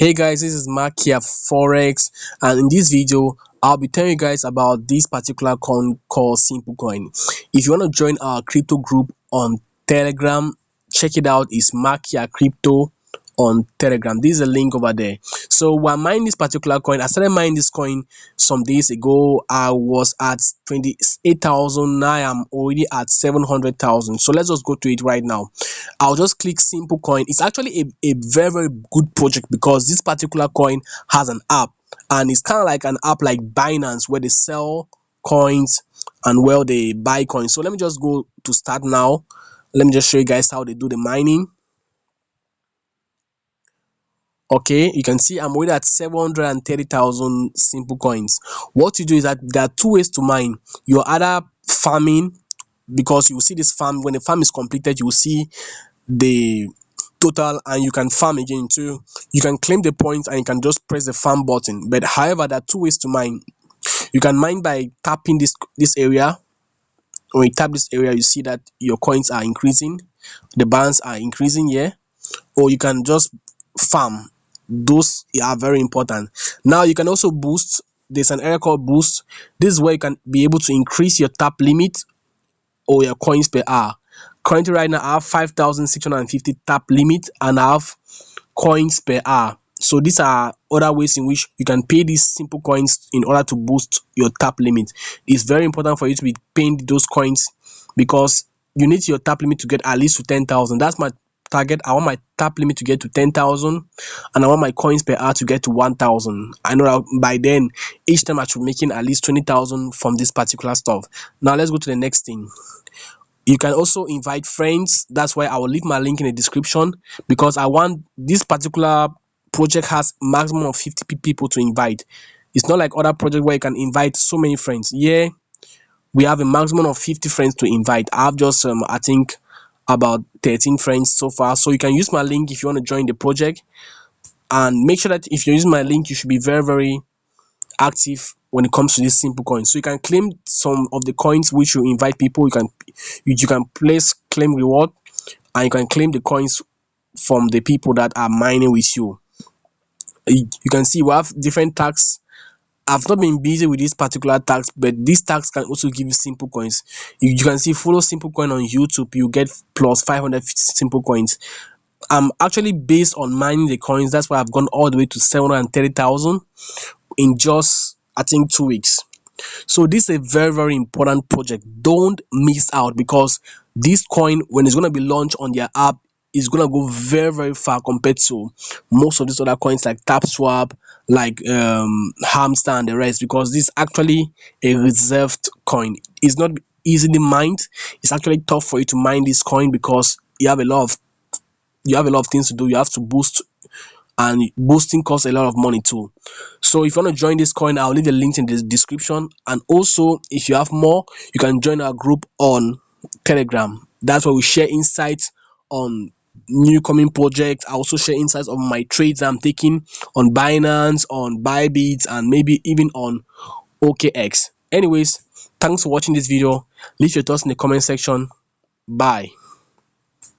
Hey guys, this is Makia Forex, and in this video, I'll be telling you guys about this particular coin called Simple Coin. If you want to join our crypto group on Telegram, check it out. It's Makia Crypto on Telegram. This is a link over there. So while mining this particular coin, I started mining this coin some days ago. I was at 28,000. Now I'm already at 700,000. So let's just go to it right now. I'll just click Simple Coin. It's actually a very, very good project because this particular coin has an app, and it's kind of like an app like Binance where they sell coins and where they buy coins. So let me just go to start now. Let me just show you guys how they do the mining. Okay, you can see I'm already at 730,000 simple coins. What you do is that there are two ways to mine. You're either farming, because you will see this farm when the farm is completed, you will see the total, and you can farm again too. You can claim the points and you can just press the farm button. But however, there are two ways to mine. You can mine by tapping this area. When you tap this area, you see that your coins are increasing, the balance are increasing here. Or you can just farm. Those are very important. Now you can also boost. There's an area called boost. This is where you can be able to increase your tap limit or your coins per hour. Currently right now I have 5,650 tap limit and I have coins per hour. So these are other ways in which you can pay these simple coins in order to boost your tap limit. It's very important for you to be paying those coins because you need your tap limit to get at least to 10,000. That's my target. I want my tap limit to get to 10,000 and I want my coins per hour to get to 1,000. I know that by then each time I should be making at least 20,000 from this particular stuff. Now let's go to the next thing. You can also invite friends. That's why I will leave my link in the description, because I want this particular project has maximum of 50 people to invite. It's not like other project where you can invite so many friends. Yeah, we have a maximum of 50 friends to invite. I have just I think about 13 friends so far. So you can use my link if you want to join the project, and make sure that if you're using my link, you should be very, very active when it comes to this simple coin. So you can claim some of the coins which you invite people. You can place claim reward, and you can claim the coins from the people that are mining with you. You can see we have different tags. I've not been busy with this particular tags, but these tags can also give you simple coins. You can see follow simple coin on YouTube, you get plus 500 simple coins. I'm actually based on mining the coins. That's why I've gone all the way to 730,000 in just I think 2 weeks. So this is a very, very important project. Don't miss out, because this coin, when it's going to be launched on their app, is going to go very, very far compared to most of these other coins like TapSwap, like Hamster and the rest, because this is actually a reserved coin. It's not easily mined. It's actually tough for you to mine this coin because you have a lot of things to do. You have to boost, and boosting costs a lot of money too. So if you want to join this coin, I'll leave the link in the description. And also, if you have more, you can join our group on Telegram. That's where we share insights on new coming projects. I also share insights on my trades I'm taking on Binance, on Bybit, and maybe even on OKX. Anyways, thanks for watching this video. Leave your thoughts in the comment section. Bye.